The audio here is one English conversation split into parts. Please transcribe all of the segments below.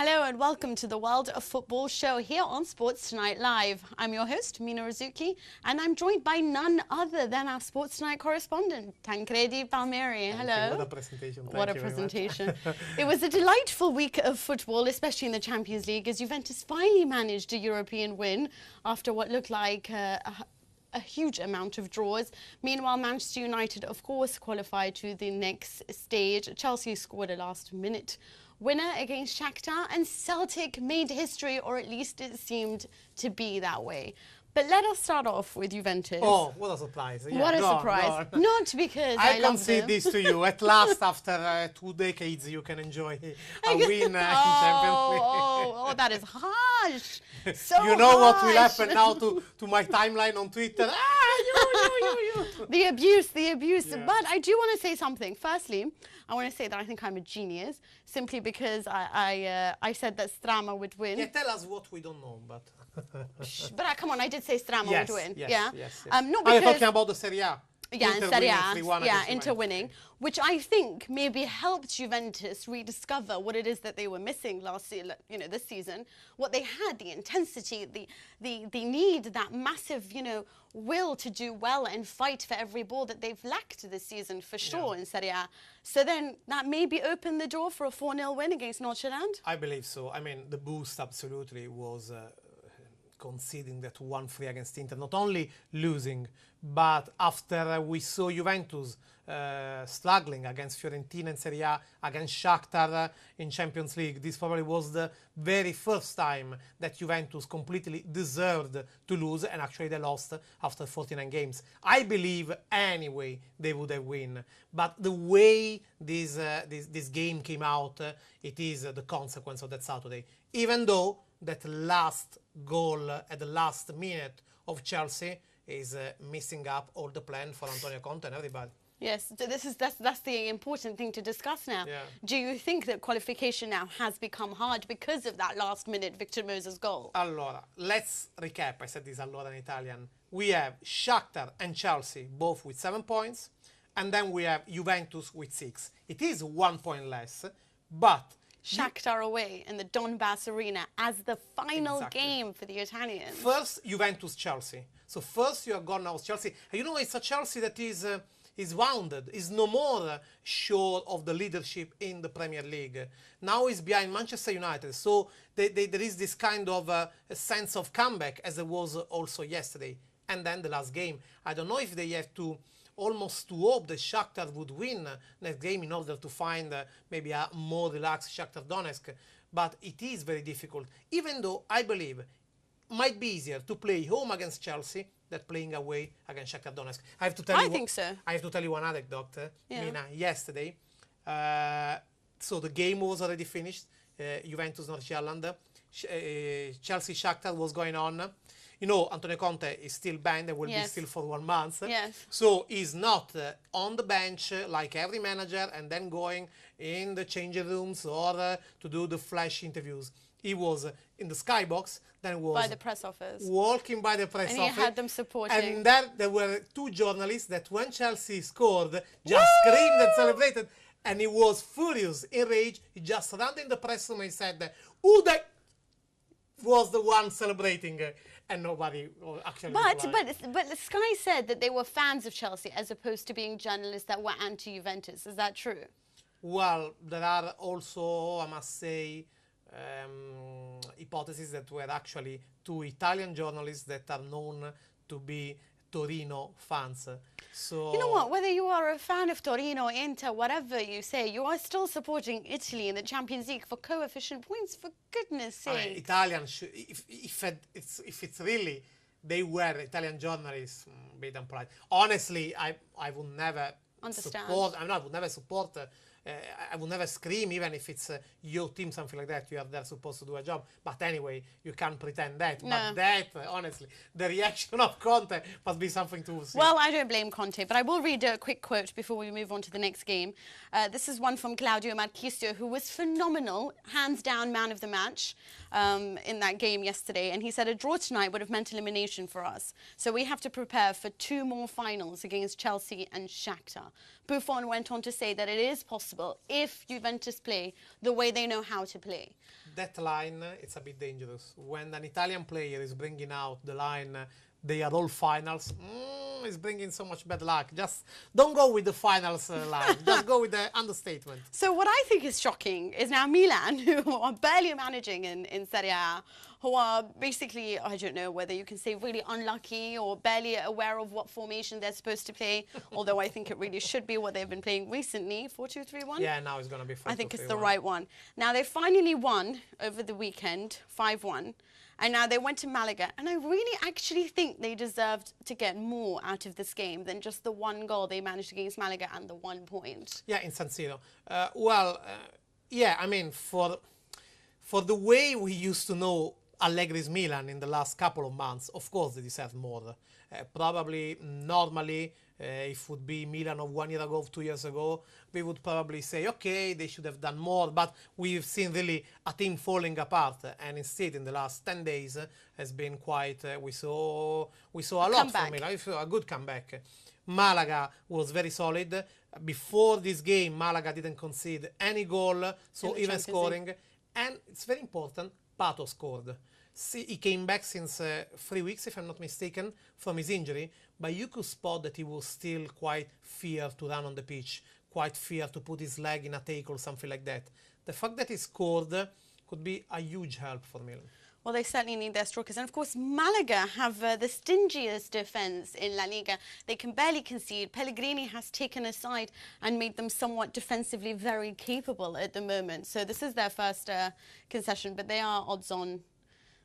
Hello and welcome to the World of Football show here on Sports Tonight Live. I'm your host, Mina Rzouki, and I'm joined by none other than our Sports Tonight correspondent, Tancredi Palmeri. Hello. What a presentation. What a presentation. It was a delightful week of football, especially in the Champions League, as Juventus finally managed a European win after what looked like a huge amount of draws. Meanwhile, Manchester United, of course, qualified to the next stage. Chelsea scored a last-minute winner against Shakhtar, and Celtic made history, or at least it seemed to be that way. But let us start off with Juventus. Oh, what a surprise. Yeah, what a surprise. Not because I can say this to you. At last, after 2 decades, you can enjoy a win in Champions League. Oh, that is harsh. So you know harsh. what will happen now to my timeline on Twitter? You. The abuse. Yeah. But I do want to say something. Firstly, I want to say that I think I'm a genius, simply because I said that Strama would win. Yeah, tell us what we don't know, but... But come on, I did say Strama would win. Yes. Not because... You're talking about the Serie A. Yeah, in Serie A, Inter winning, winning, which I think maybe helped Juventus rediscover what it is that they were missing last year, this season. What they had, the intensity, the need, that massive, will to do well and fight for every ball that they've lacked this season, for sure, in Serie A. So then that maybe opened the door for a 4-0 win against Nordsjælland? I believe so. I mean, the boost absolutely was... conceding that 1-3 against Inter, not only losing, but after we saw Juventus struggling against Fiorentina in Serie A, against Shakhtar in Champions League, this probably was the very first time that Juventus completely deserved to lose, and actually they lost after 49 games. I believe anyway they would have won, but the way this game came out, it is the consequence of that Saturday. Even though that last goal at the last minute of Chelsea is messing up all the plan for Antonio Conte and everybody. Yes, that's the important thing to discuss now. Yeah. Do you think that qualification now has become hard because of that last-minute Victor Moses goal? Allora, let's recap. I said this allora in Italian. We have Shakhtar and Chelsea both with 7 points, and then we have Juventus with 6. It is 1 point less, but Shakhtar away in the Donbass Arena as the final game for the Italians. First, Juventus-Chelsea. So first you are gone now Chelsea. And it's a Chelsea that is wounded, is no more sure of the leadership in the Premier League. Now is behind Manchester United. So there is this kind of a sense of comeback, as there was also yesterday. And then the last game. I don't know if they have to almost to hope that Shakhtar would win next game in order to find maybe a more relaxed Shakhtar Donetsk. But it is very difficult, even though I believe it might be easier to play home against Chelsea than playing away against Shakhtar Donetsk. I have to tell you. I think so. I have to tell you one anecdote. Mina, yesterday, so the game was already finished. Juventus Nordsjælland, Chelsea Shakhtar was going on. Antonio Conte is still banned and will be still for 1 month. Yes. So he's not on the bench like every manager and then going in the changing rooms or to do the flash interviews. He was in the skybox, then was by the press office, walking by the press office. And he had them supporting. And then there were 2 journalists that when Chelsea scored, just screamed and celebrated. And he was furious, enraged. He just ran in the press room and said, who was the one celebrating? And nobody actually But Sky said that they were fans of Chelsea as opposed to being journalists that were anti-Juventus. Is that true? Well, there are also, I must say, hypotheses that were actually 2 Italian journalists that are known to be Torino fans. So you know what? Whether you are a fan of Torino, Inter, whatever you say, you are still supporting Italy in the Champions League for coefficient points. For goodness' sake, Italian should, if it's really they were Italian journalists, be them polite. Honestly, I would never support. I would never support. I would never scream, even if it's your team, something like that. You are there supposed to do a job. But anyway, you can't pretend that. No. But that, honestly, the reaction of Conte must be something to see. Well, I don't blame Conte, but I will read a quick quote before we move on to the next game. This is one from Claudio Marchisio, who was phenomenal, hands down man of the match in that game yesterday. And he said a draw tonight would have meant elimination for us. So we have to prepare for 2 more finals against Chelsea and Shakhtar. Buffon went on to say that it is possible if Juventus play the way they know how to play. That line, it's a bit dangerous. When an Italian player is bringing out the line, they are all finals, it's bringing so much bad luck. Just don't go with the finals line. Just go with the understatement. So what I think is shocking is now Milan, who are barely managing in Serie A, who are basically, I don't know whether you can say really unlucky or barely aware of what formation they're supposed to play, although I think it really should be what they've been playing recently, 4-2-3-1? Yeah, now it's going to be 4-2-3-1. I think it's the right one. Now, they finally won over the weekend, 5-1, and now they went to Malaga, and I really actually think they deserved to get more out of this game than just the one goal they managed against Malaga and the 1 point. Yeah, in San Siro. Yeah, I mean, for the way we used to know Allegri's Milan in the last couple of months, of course they deserve more. Probably, normally, if it would be Milan of 1 year ago, 2 years ago, we would probably say, okay, they should have done more, but we've seen really a team falling apart, and instead in the last 10 days has been quite, we saw a lot from Milan, we saw a good comeback. Malaga was very solid. Before this game, Malaga didn't concede any goal, so even scoring. And it's very important, Pato scored. See, he came back since 3 weeks, if I'm not mistaken, from his injury, but you could spot that he was still quite feared to run on the pitch, quite feared to put his leg in a take or something like that. The fact that he scored could be a huge help for Milan. Well, they certainly need their strikers. And, of course, Malaga have the stingiest defence in La Liga. They can barely concede. Pellegrini has taken a side and made them somewhat defensively very capable at the moment. So this is their first concession, but they are odds on.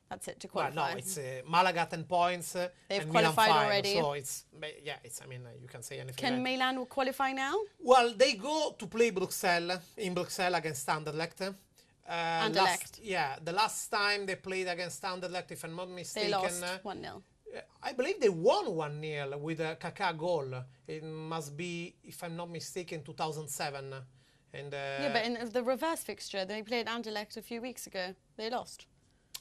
That's it to qualify. Well, no, it's Malaga 10 points. They've and qualified Milan 5, already. So it's, yeah, it's, I mean, you can say anything. Can Milan qualify now? Well, they go to play Brussels, in Brussels against Anderlecht. The last time they played against Anderlecht, if I'm not mistaken, they lost 1-0. I believe they won 1-0 with a Kaká goal. It must be, if I'm not mistaken, 2007. And yeah, but in the reverse fixture, they played Anderlecht a few weeks ago. They lost.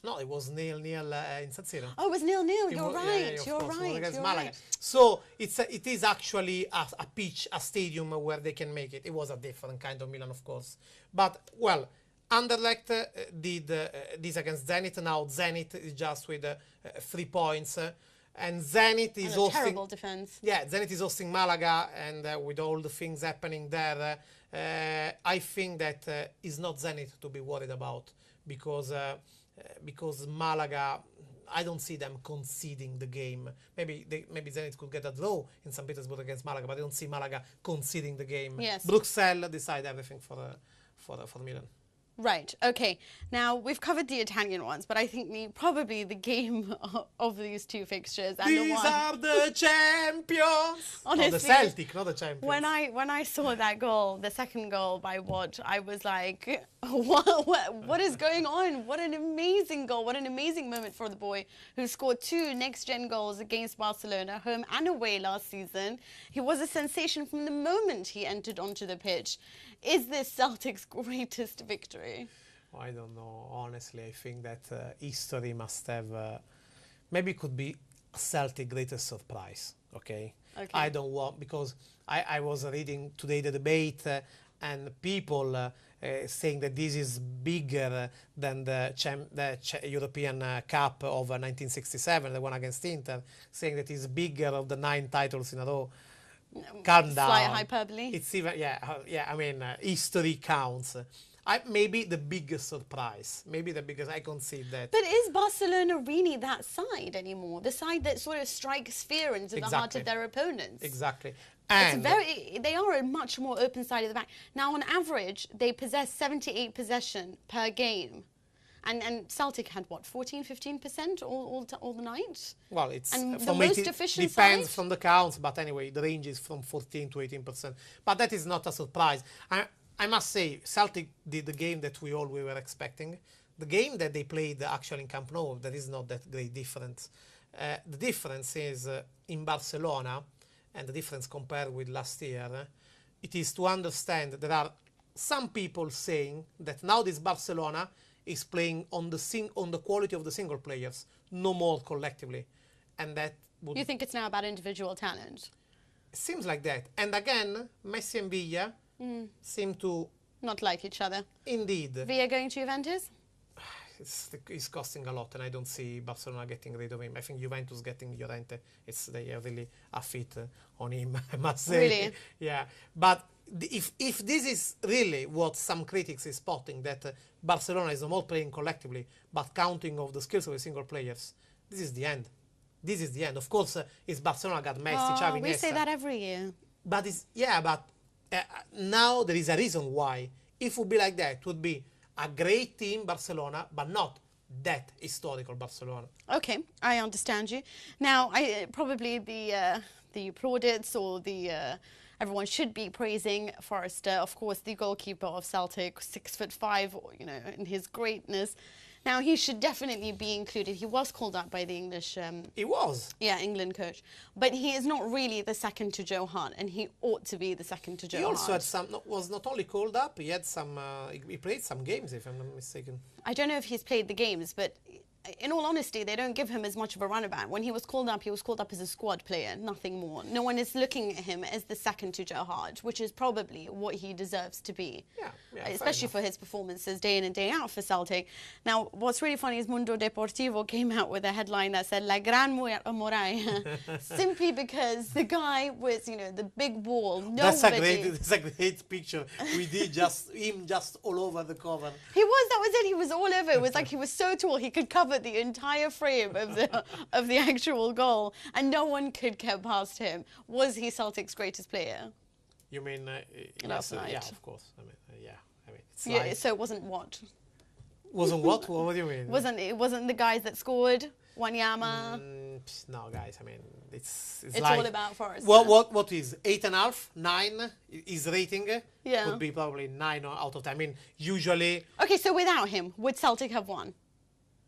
No, it was 0-0 in San Siro. Oh, it was 0-0. You're right. You're right. So it is actually a pitch, a stadium where they can make it. It was a different kind of Milan, of course. But, well, Anderlecht did this against Zenit. Now Zenit is just with 3 points. And Zenit is hosting... terrible defense. Yeah, Zenit is hosting Malaga, and with all the things happening there, I think that it's not Zenit to be worried about, because Malaga, I don't see them conceding the game. Maybe Zenit could get a draw in St. Petersburg against Malaga, but I don't see Malaga conceding the game. Yes. Bruxelles decide everything for Milan. Right, okay. Now, we've covered the Italian ones, but I think probably the game of these two fixtures... and These are the champions! Honestly, the Celtic, not the champions. When I saw that goal, the second goal by Watt, I was like, what is going on? What an amazing goal. What an amazing moment for the boy who scored 2 next-gen goals against Barcelona, home and away last season. He was a sensation from the moment he entered onto the pitch. Is this Celtic's greatest victory? I don't know. Honestly, I think that history must have... maybe it could be Celtic greatest surprise, okay? I don't want... Because I was reading today the debate and people saying that this is bigger than the European Cup of 1967, the one against Inter, saying that it's bigger of the 9 titles in a row. Calm down. Slight hyperbole. It's even, yeah. I mean, history counts. Maybe the biggest surprise. Maybe the biggest. I concede that. But is Barcelona really that side anymore? The side that sort of strikes fear into the heart of their opponents. Exactly. And they are a much more open side of the back. Now, on average, they possess 78 possession per game. And Celtic had, what, 14, 15% all the night? Well, it's and the most efficient depends side? from the counts, but anyway, the range is from 14 to 18%. But that is not a surprise. I must say, Celtic did the game that we were expecting. The game that they played actually in Camp Nou, there is not that great difference. The difference is in Barcelona, and the difference compared with last year, it is to understand there are some people saying that now this Barcelona is playing on the quality of the single players, no more collectively, and that would... You think it's now about individual talent? Seems like that. And again, Messi and Villa seem to... Not like each other. Indeed. Villa going to Juventus? It's costing a lot, and I don't see Barcelona getting rid of him. I think Juventus getting Llorente, they are really a fit on him, I must say. Really? Yeah. But if this is really what some critics is spotting, that Barcelona is not playing collectively, but counting of the skills of the single players, this is the end. This is the end. Of course, it's Barcelona got Messi, Xavi, We Iniesta. say that every year. But now there is a reason why. If it would be like that, it would be a great team, Barcelona, but not that historical Barcelona. Okay, I understand you. Now, probably the plaudits or the everyone should be praising Forrester, of course, the goalkeeper of Celtic, 6'5", you know, in his greatness. Now, he should definitely be included. He was called up by the English... He was. Yeah, England coach. But he is not really the second to Joe Hart, and he ought to be the second to Joe Hart. He also had some... was not only called up, he had some... he played some games, if I'm not mistaken. I don't know if he's played the games, but in all honesty, they don't give him as much of a runabout. When he was called up as a squad player, nothing more. No one is looking at him as the second to Joe Hart, which is probably what he deserves to be. Yeah, especially for his performances day in and day out for Celtic. Now, what's really funny is Mundo Deportivo came out with a headline that said La Gran Muralla, simply because the guy was, you know, the big wall. That's a great picture. We did him just all over the cover. That was it. He was all over. It was like he was so tall he could cover the entire frame of the actual goal, and no one could get past him. Was he Celtic's greatest player? You mean last night? Yeah, of course. I mean, it's Yeah, like, so it wasn't what? Wasn't what? What do you mean? It wasn't the guys that scored? Wanyama? No, guys. I mean, it's like, all about Forrester. What is 8.5, 9? His rating Yeah. would be probably 9 out of 10. I mean, usually. Okay, so without him, would Celtic have won?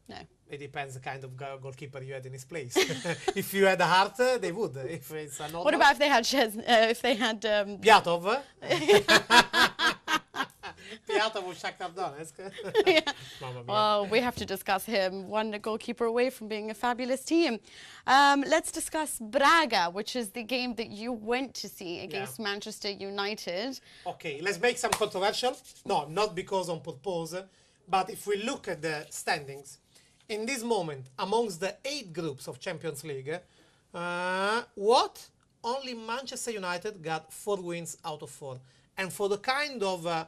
No. It depends the kind of goalkeeper you had in his place. If you had a Hart, they would. If it's a what about if they had Piatov? Piatov or Shakhtar Donetsk? Yeah. Mamma mia. Well, we have to discuss him. One goalkeeper away from being a fabulous team. Let's discuss Braga, which is the game that you went to see against Manchester United. Okay, let's make some controversial. No, not because on purpose, but if we look at the standings, in this moment, amongst the 8 groups of Champions League, only Manchester United got 4 wins out of 4. And for the kind of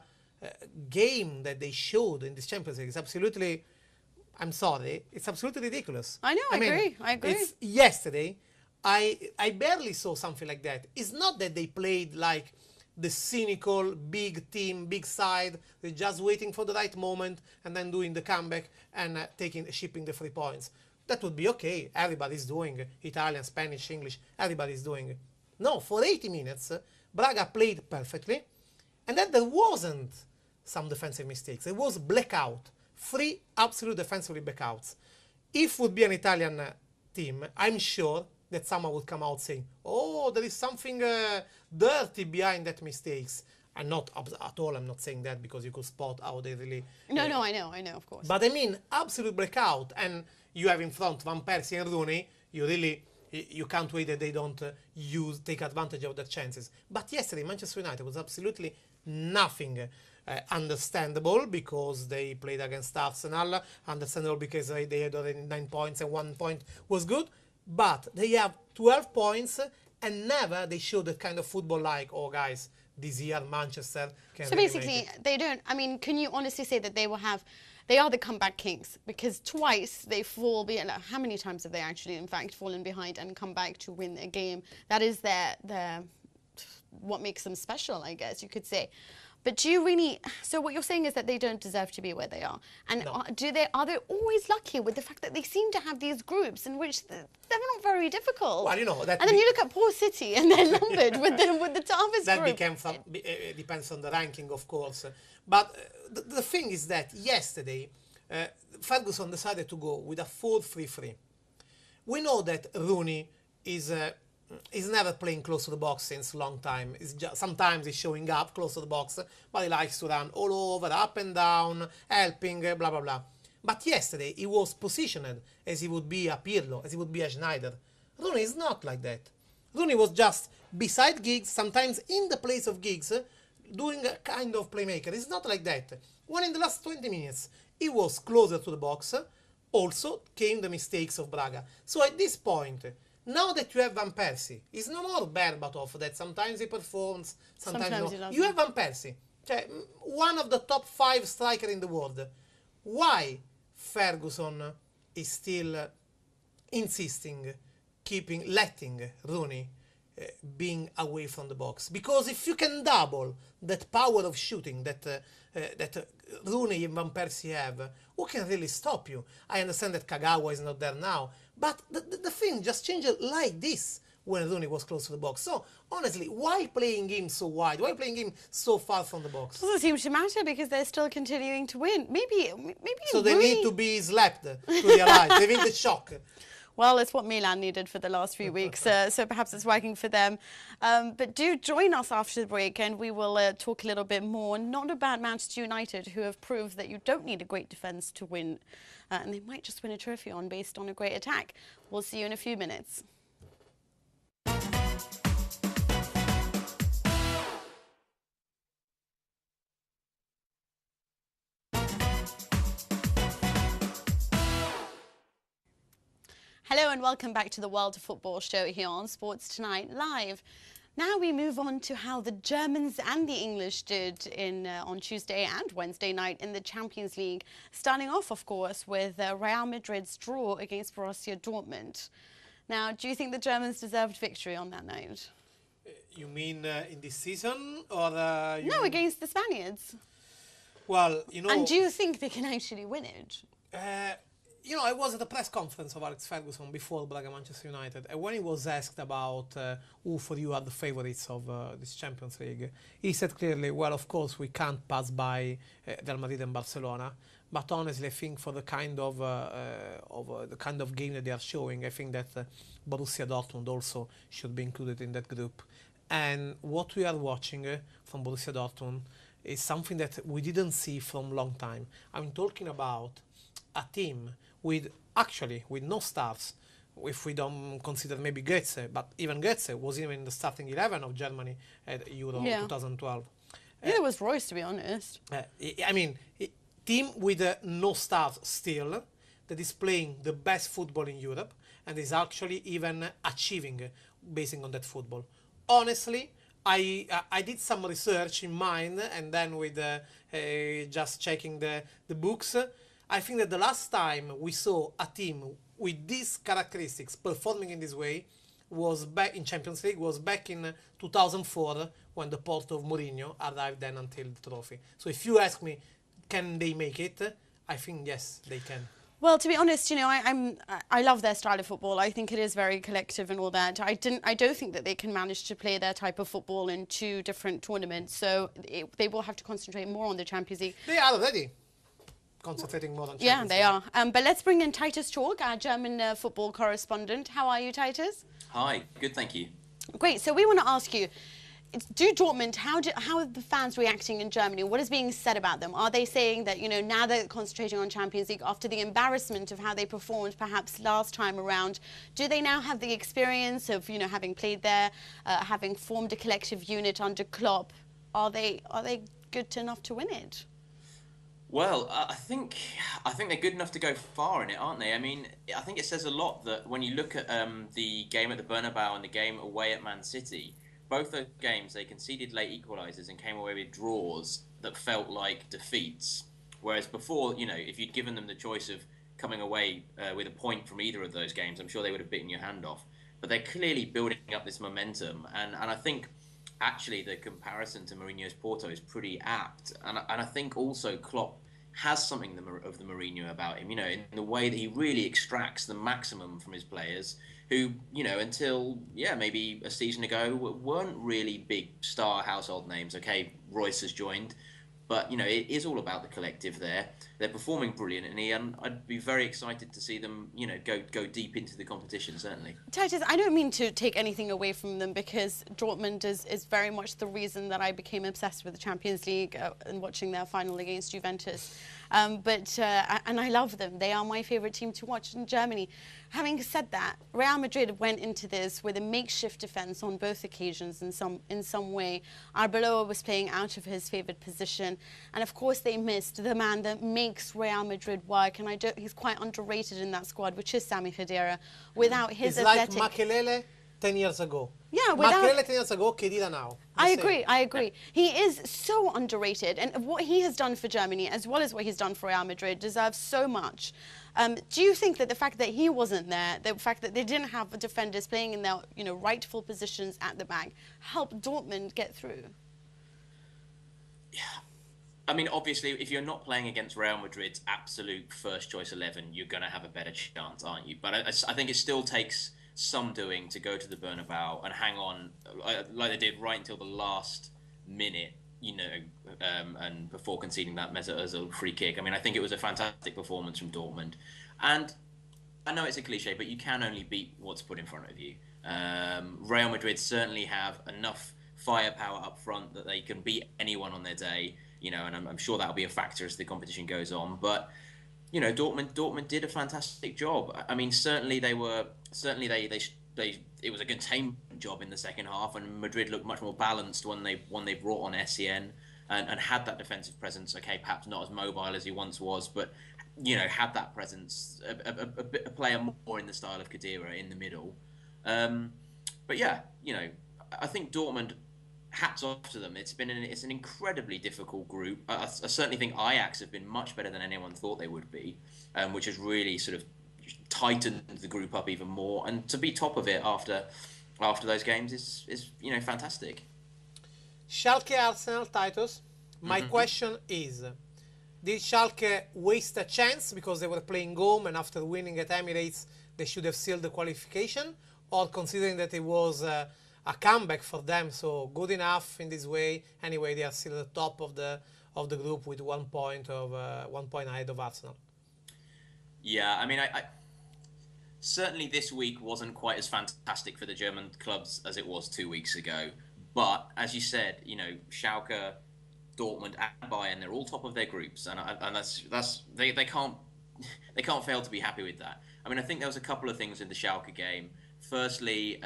game that they showed in this Champions League, it's absolutely, I'm sorry, it's absolutely ridiculous. I know, I agree. Yesterday, I barely saw something like that. It's not that they played like the cynical, big team, big side, they're just waiting for the right moment and then doing the comeback and shipping the 3 points. That would be okay. Everybody's doing Italian, Spanish, English. Everybody's doing. No, for 80 minutes, Braga played perfectly. And then there wasn't some defensive mistakes. There was blackout. 3 absolute defensively blackouts. If it would be an Italian team, I'm sure that someone would come out saying, oh, there is something dirty behind that mistakes. I'm not at all, I'm not saying that because you could spot how they really... No, I know, of course. But I mean, absolute blackout. And you have in front Van Persie and Rooney, you can't wait that they don't take advantage of their chances. But yesterday, Manchester United was absolutely nothing understandable because they played against Arsenal. Understandable because they had already 9 points and 1 point was good. But they have 12 points and never they show that kind of football like, oh guys, this year Manchester can So really basically, make it. they don't, I mean, can you honestly say that they are the comeback kings? Because twice they fall behind. How many times have they actually, in fact, fallen behind and come back to win a game? That is their what makes them special, I guess you could say. But do you really? So what you're saying is that they don't deserve to be where they are, and No. Are they always lucky with the fact that they seem to have these groups in which they're not very difficult? Well, you know that. And then you look at poor City, and they're numbered with the toughest That group. depends on the ranking, of course. But the thing is that yesterday, Ferguson decided to go with a 4-3-3. We know that Rooney is never playing close to the box since a long time. Sometimes he's showing up close to the box, but he likes to run all over, up and down, helping, blah, blah, blah. But yesterday, he was positioned as he would be a Pirlo, as he would be a Schneider. Rooney is not like that. Rooney was just beside Giggs, sometimes in the place of Giggs, doing a kind of playmaker. It's not like that. When in the last 20 minutes he was closer to the box, also came the mistakes of Braga. So at this point, now that you have Van Persie, it's no more Berbatov that sometimes he performs, sometimes Sometimes no. he doesn't. You have Van Persie, one of the top 5 strikers in the world. Why Ferguson is still insisting, letting Rooney being away from the box? Because if you can double that power of shooting that Rooney and Van Persie have, who can really stop you? I understand that Kagawa is not there now, but the thing just changed like this when Rooney was close to the box. So honestly, why playing him so wide? Why playing him so far from the box? Doesn't seem to matter because they're still continuing to win. Maybe. So they Rooney... need to be slapped to realize. They need the shock. Well, it's what Milan needed for the last few weeks, so perhaps it's working for them. But do join us after the break and we will talk a little bit more, not about Manchester United, who have proved that you don't need a great defence to win, and they might just win a trophy based on a great attack. We'll see you in a few minutes. Hello and welcome back to the World of Football show here on Sports Tonight Live. Now we move on to how the Germans and the English did on Tuesday and Wednesday night in the Champions League. Starting off, of course, with Real Madrid's draw against Borussia Dortmund. Now, do you think the Germans deserved victory on that night? You mean in this season or? No, against the Spaniards. Well, you know. And do you think they can actually win it? You know, I was at a press conference of Alex Ferguson before Braga-Manchester United, and when he was asked about who for you are the favourites of this Champions League, he said clearly, well, of course, we can't pass by Real Madrid and Barcelona, but honestly, I think for the kind of game that they are showing, I think that Borussia Dortmund also should be included in that group. And what we are watching from Borussia Dortmund is something that we didn't see from a long time. I'm talking about a team with no stars, if we don't consider maybe Goetze, but even Goetze was even in the starting 11 of Germany at Euro 2012. It was Royce, to be honest. I mean, team with no stars still, that is playing the best football in Europe, and is actually even achieving basing on that football. Honestly, I did some research in mind, and then with just checking the books, I think that the last time we saw a team with these characteristics performing in this way was back in Champions League, was back in 2004 when the port of Mourinho arrived then until the trophy. So if you ask me, can they make it? I think yes, they can. Well, to be honest, you know, I love their style of football. I think it is very collective and all that. I don't think that they can manage to play their type of football in 2 different tournaments. So they will have to concentrate more on the Champions League. They are already concentrating more on Champions League. Yeah, they are. But let's bring in Titus Chalk, our German football correspondent. How are you, Titus? Hi, good, thank you. Great. So we want to ask you, do Dortmund, how are the fans reacting in Germany? What is being said about them? Are they saying that, you know, now they're concentrating on Champions League after the embarrassment of how they performed perhaps last time around? Do they now have the experience of, you know, having played there, having formed a collective unit under Klopp? Are they good enough to win it? Well, I think they're good enough to go far in it, aren't they? I mean, I think it says a lot that when you look at the game at the Bernabeu and the game away at Man City, both those games they conceded late equalisers and came away with draws that felt like defeats. Whereas before, you know, if you'd given them the choice of coming away with a point from either of those games, I'm sure they would have bitten your hand off. But they're clearly building up this momentum, and I think actually the comparison to Mourinho's Porto is pretty apt, and I think also Klopp has something of the Mourinho about him, you know, in the way that he really extracts the maximum from his players who, you know, until, maybe a season ago weren't really big star household names. Okay, Royce has joined, but, you know, it is all about the collective there. They're performing brilliantly, and I'd be very excited to see them, you know, go deep into the competition, certainly. Titus, I don't mean to take anything away from them, because Dortmund is very much the reason that I became obsessed with the Champions League and watching their final against Juventus. And I love them. They are my favourite team to watch in Germany. Having said that, Real Madrid went into this with a makeshift defence on both occasions in some way. Arbeloa was playing out of his favoured position, and of course they missed the man that makes Real Madrid work, and he's quite underrated in that squad, which is Sami Khedira. Without his athletic... like Makelele 10 years ago. Yeah, Makelele 10 years ago, Khedira now. I agree. He is so underrated, and what he has done for Germany, as well as what he's done for Real Madrid, deserves so much. Do you think that the fact that he wasn't there, the fact that they didn't have the defenders playing in their rightful positions at the back, helped Dortmund get through? Yeah. I mean, obviously, if you're not playing against Real Madrid's absolute first choice 11, you're going to have a better chance, aren't you? But I think it still takes some doing to go to the Bernabeu and hang on like they did right until the last minute, and before conceding that Mesut Ozil free kick. I mean, I think it was a fantastic performance from Dortmund. And I know it's a cliche, but you can only beat what's put in front of you. Real Madrid certainly have enough firepower up front that they can beat anyone on their day, and I'm sure that'll be a factor as the competition goes on. But Dortmund did a fantastic job. I mean, it was a containment job in the second half, and Madrid looked much more balanced when they brought on Essien and had that defensive presence. Okay, perhaps not as mobile as he once was, but had that presence, a player more in the style of Khedira in the middle. But yeah, I think Dortmund, hats off to them. It's an incredibly difficult group. I certainly think Ajax have been much better than anyone thought they would be, which has really sort of tightened the group up even more. And to be top of it after those games is fantastic. Schalke Arsenal, Titus. My question is, did Schalke waste a chance because they were playing home and after winning at Emirates they should have sealed the qualification? Or considering that it was a comeback for them, so good enough in this way? Anyway, they are still at the top of the group with 1 point ahead of Arsenal. Yeah, I mean, I certainly this week wasn't quite as fantastic for the German clubs as it was 2 weeks ago. But as you said, Schalke, Dortmund, and Bayern, they're all top of their groups, and they can't fail to be happy with that. I mean, I think there was a couple of things in the Schalke game. Firstly,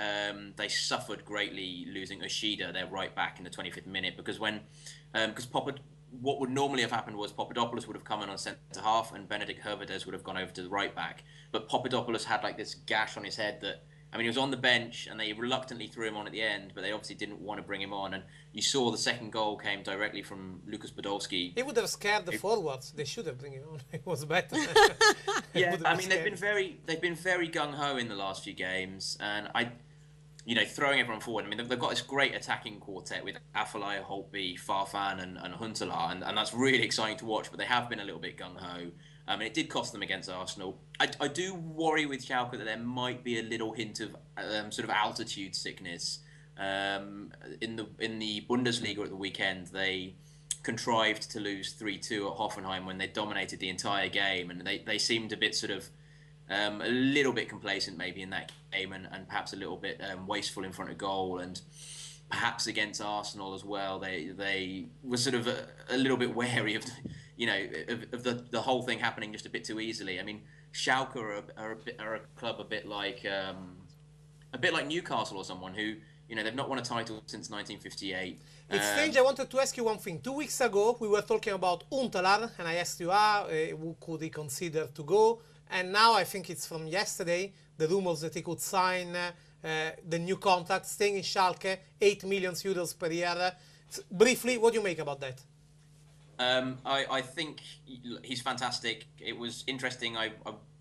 they suffered greatly losing Ushida, their right back, in the 25th minute, because what would normally have happened was Papadopoulos would have come in on centre half and Benedict Hervedez would have gone over to the right back. But Papadopoulos had like this gash on his head that, I mean, he was on the bench and they reluctantly threw him on at the end, but they obviously didn't want to bring him on. And you saw the second goal came directly from Lukas Podolski. It would have scared the forwards. They should have bring him on. It was better. Yeah, I mean, they've been very gung-ho in the last few games, and throwing everyone forward. I mean, they've got this great attacking quartet with Afellay, Holtby, Farfan, and Huntelaar, and that's really exciting to watch. But they have been a little bit gung-ho. And it did cost them against Arsenal. I do worry with Schalke that there might be a little hint of sort of altitude sickness. In the Bundesliga at the weekend, they contrived to lose 3-2 at Hoffenheim when they dominated the entire game, and they seemed a bit sort of a little bit complacent maybe in that game, and perhaps a little bit wasteful in front of goal, and perhaps against Arsenal as well. They were sort of a little bit wary of the whole thing happening just a bit too easily. I mean, Schalke are a club a bit like Newcastle or someone who, they've not won a title since 1958. It's strange. I wanted to ask you one thing. 2 weeks ago, we were talking about Huntelaar, and I asked you, who could he consider to go? And now I think it's from yesterday, the rumors that he could sign the new contract, staying in Schalke, 8 million euros per year. Briefly, what do you make about that? I think he's fantastic. It was interesting. I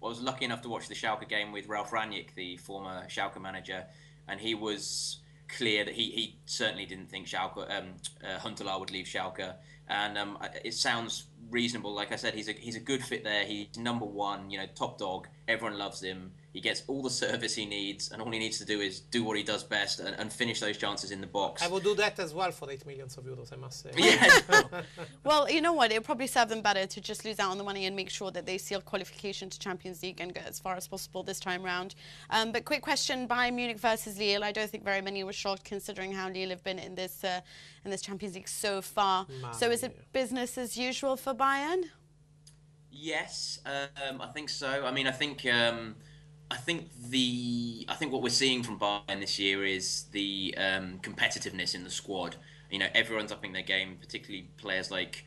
was lucky enough to watch the Schalke game with Ralf Rangnick, the former Schalke manager, and he was clear that he certainly didn't think Huntelaar would leave Schalke, and it sounds reasonable. Like I said, he's a good fit there. He's number one, top dog. Everyone loves him. He gets all the service he needs, and all he needs to do is do what he does best and finish those chances in the box. I would do that as well for 8 million euros, I must say. Yeah. Well, you know what? It'll probably serve them better to just lose out on the money and make sure that they seal qualification to Champions League and get as far as possible this time round. But quick question, Bayern Munich versus Lille. I don't think very many were shocked considering how Lille have been in this Champions League so far. So is it business as usual for Bayern? Yes, I think so. I mean, I think what we're seeing from Bayern this year is the competitiveness in the squad. You know, everyone's upping their game, particularly players like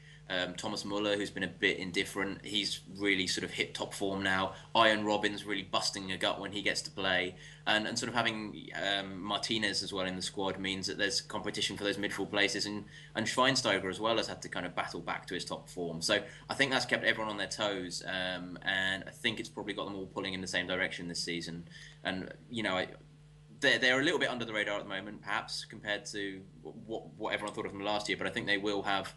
Thomas Muller, who's been a bit indifferent. He's really sort of hit top form now. Ian Robbins really busting a gut when he gets to play, and sort of having Martinez as well in the squad means that there's competition for those midfield places, and Schweinsteiger as well has had to kind of battle back to his top form. So I think that's kept everyone on their toes, and I think it's probably got them all pulling in the same direction this season. And you know, they're a little bit under the radar at the moment, perhaps compared to what everyone thought of them last year. But I think they will have,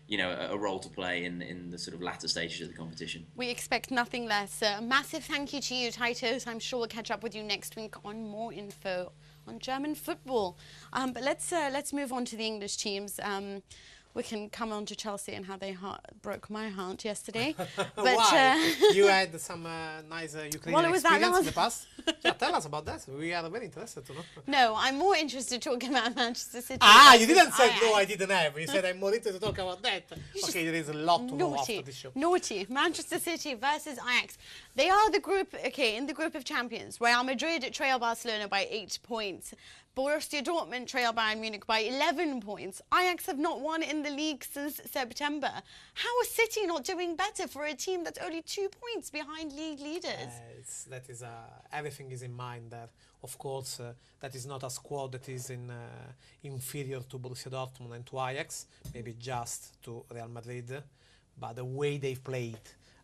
you know, a role to play in the sort of latter stages of the competition. We expect nothing less. A massive thank you to you, Titus. I'm sure we'll catch up with you next week on more info on German football. But let's move on to the English teams. We can come on to Chelsea and how they broke my heart yesterday. But, Why? You had some nice Ukrainian experience in the past? Yeah, tell us about that. We are very interested to know. No, I'm more interested talking about Manchester City. You didn't say no, I didn't have. You said I'm more interested to talk about that. Okay, there is a lot to know after this show. Naughty. Manchester City versus Ajax. They are the group, in the group of champions. Real Madrid trail Barcelona by 8 points. Borussia Dortmund trail Bayern Munich by 11 points. Ajax have not won in the league since September. How is City not doing better for a team that's only 2 points behind league leaders? Everything is in mind there. Of course, that is not a squad that is inferior to Borussia Dortmund and to Ajax, maybe just to Real Madrid. But the way they've played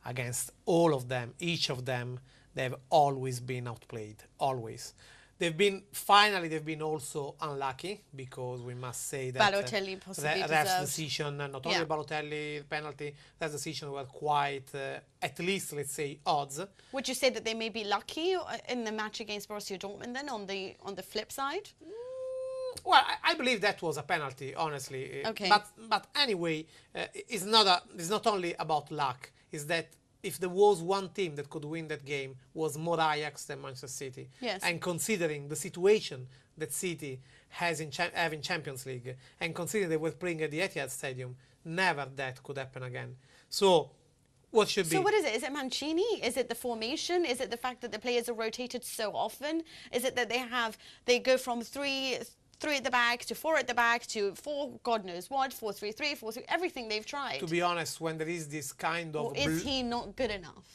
against all of them, each of them, they've always been outplayed, always. They've been also unlucky, because we must say that Balotelli possibly ref's decision, not only Balotelli penalty, ref's decision were quite, at least let's say, odds. Would you say that they may be lucky in the match against Borussia Dortmund then, on the flip side? Well, I believe that was a penalty, honestly. Okay. But anyway, it's not only about luck. It's that if there was one team that could win that game, was more Ajax than Manchester City. Yes. And considering the situation that City has in Champions League, and considering they were playing at the Etihad Stadium, never that could happen again. So what should be? So what is it? Is it Mancini? Is it the formation? Is it the fact that the players are rotated so often? Is it that they go from three at the back to 4 at the back to 4 God knows what, 4-3-3, 4-3, everything they've tried? To be honest, when there is this kind of... Or is he not good enough?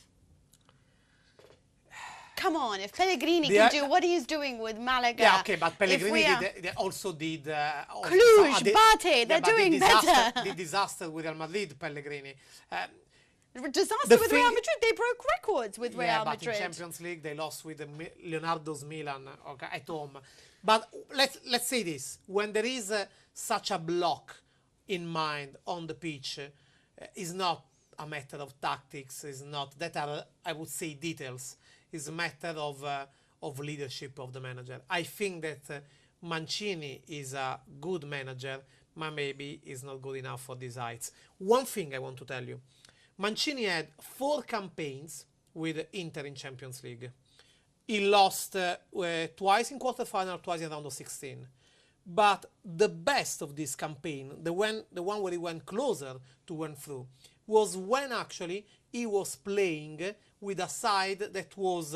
Come on, if Pellegrini can do what he's doing with Malaga... Yeah, okay, but Pellegrini they also did... Cluj, Bate, they're doing better. The disaster with Real Madrid, Pellegrini. Disaster with Real Madrid. They broke records with Real Madrid. But in Champions League, they lost with Leonardo's Milan at home. But let's say this. When there is such a block in mind on the pitch, it's not a matter of tactics. It's not that are, I would say, details. It's a matter of leadership of the manager. I think that Mancini is a good manager, but maybe is not good enough for these heights. One thing I want to tell you. Mancini had 4 campaigns with Inter in Champions League. He lost twice in quarterfinal, twice in round of 16. But the best of this campaign, the one where he went closer to win through, was when actually he was playing with a side that was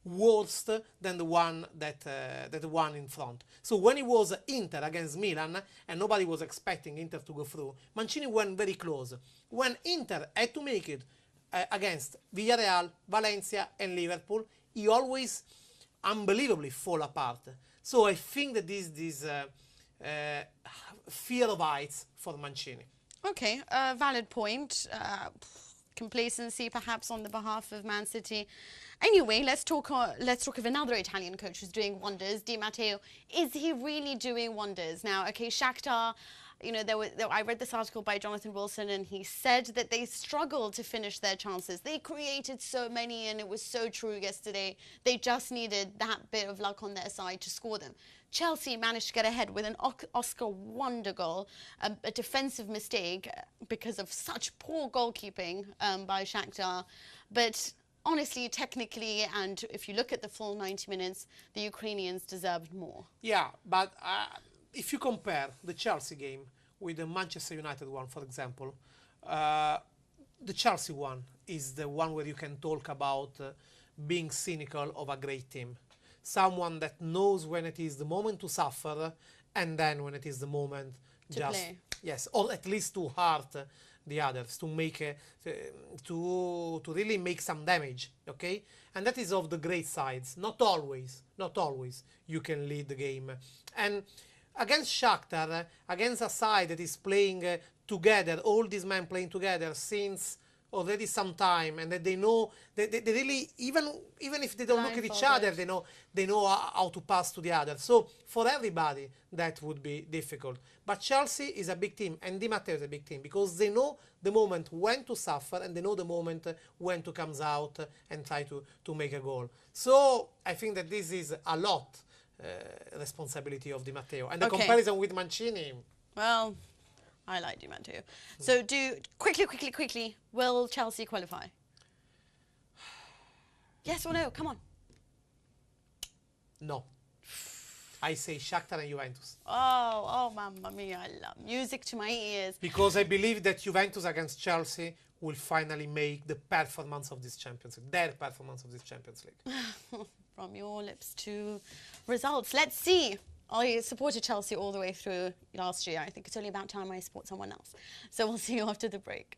worse than the one that won in front. So when it was Inter against Milan and nobody was expecting Inter to go through, Mancini went very close. When Inter had to make it against Villarreal, Valencia and Liverpool, he always unbelievably fall apart. So I think that this fear of heights for Mancini. Okay, valid point. Complacency perhaps on the behalf of Man City. Anyway, let's talk of another Italian coach who's doing wonders, Di Matteo. Is he really doing wonders? Now, okay, Shakhtar, you know, I read this article by Jonathan Wilson, and he said that they struggled to finish their chances. They created so many, and it was so true yesterday. They just needed that bit of luck on their side to score them. Chelsea managed to get ahead with an Oscar wonder goal, a defensive mistake because of such poor goalkeeping by Shakhtar. But honestly, technically, and if you look at the full 90 minutes, the Ukrainians deserved more. Yeah, but if you compare the Chelsea game with the Manchester United one, for example, the Chelsea one is the one where you can talk about being cynical of a great team. Someone that knows when it is the moment to suffer, and then when it is the moment to play. Yes, or at least to hurt the others, to make to really make some damage. Okay, and that is of the great sides. Not always you can lead the game. And against Shakhtar, against a side that is playing together, all these men playing together since already some time, and that they know they really, even if they don't look at each other, they know how to pass to the other. So for everybody that would be difficult. But Chelsea is a big team, and Di Matteo is a big team, because they know the moment when to suffer, and they know the moment when to come out and try to make a goal. So I think that this is a lot responsibility of Di Matteo. And the comparison with Mancini, well, I like Di Matteo. So quickly, will Chelsea qualify? Yes or no? Come on. No. I say Shakhtar and Juventus. Oh, mamma mia, I love music to my ears. Because I believe that Juventus against Chelsea will finally make the performance of this Champions League, their performance of this Champions League. From your lips to results. Let's see. I supported Chelsea all the way through last year. I think it's only about time I support someone else. So we'll see you after the break.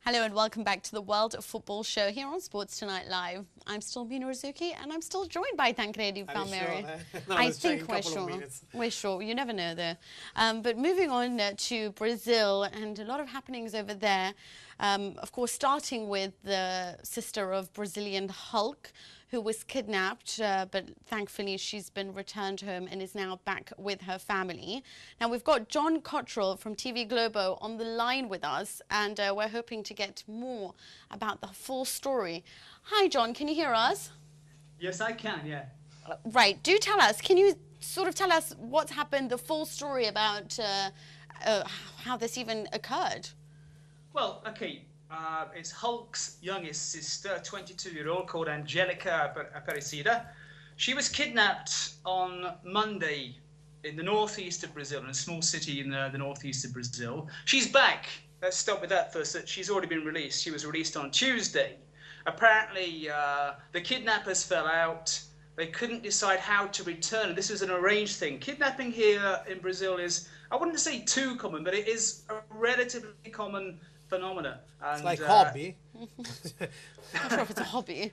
Hello and welcome back to the World Football Show here on Sports Tonight Live. I'm still Mina Rzouki and I'm still joined by Tancredi Palmeri. No, I think we're sure. We're sure. You never know though. But moving on to Brazil, and a lot of happenings over there. Of course, starting with the sister of Brazilian Hulk, who was kidnapped, but thankfully she's been returned home and is now back with her family. Now we've got John Cottrell from TV Globo on the line with us, and we're hoping to get more about the full story. Hi John, can you hear us? Yes, I can, yeah. Right, do tell us, can you sort of tell us what's happened, the full story about how this even occurred? Well, okay. It's Hulk's youngest sister, a 22-year-old called Angelica Aparecida. She was kidnapped on Monday in the northeast of Brazil, in a small city in the northeast of Brazil. She's back. Let's start with that first. That she's already been released. She was released on Tuesday. Apparently, the kidnappers fell out. They couldn't decide how to return. This was an arranged thing. Kidnapping here in Brazil is, I wouldn't say too common, but it is a relatively common phenomena. And, it's like hobby. I'm not sure if it's a hobby.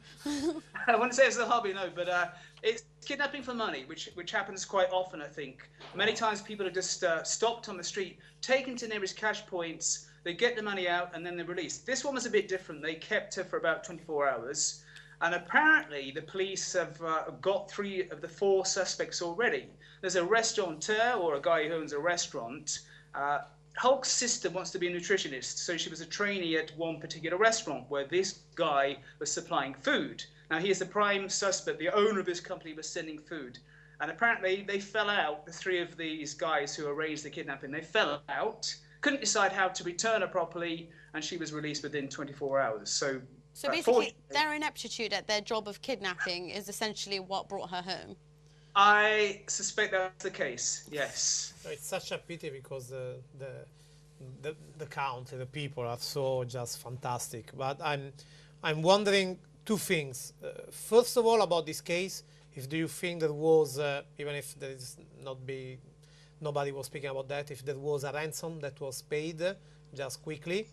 I wouldn't say it's a hobby, no, but it's kidnapping for money, which happens quite often, I think. Many times people are just stopped on the street, taken to nearest cash points, they get the money out, and then they're released. This one was a bit different. They kept her for about 24 hours, and apparently the police have got 3 of the 4 suspects already. There's a restaurateur, or a guy who owns a restaurant. Hulk's sister wants to be a nutritionist, so she was a trainee at one particular restaurant where this guy was supplying food. Now, he is the prime suspect. The owner of this company was sending food. And apparently they fell out, the 3 of these guys who arranged the kidnapping. They fell out, couldn't decide how to return her properly, and she was released within 24 hours. So basically, their ineptitude at their job of kidnapping is essentially what brought her home. I suspect that's the case, yes. It's such a pity, because the country, the people are so just fantastic. But I'm wondering 2 things. First of all, about this case, do you think there was, even if there is nobody was speaking about that, if there was a ransom that was paid, just quickly?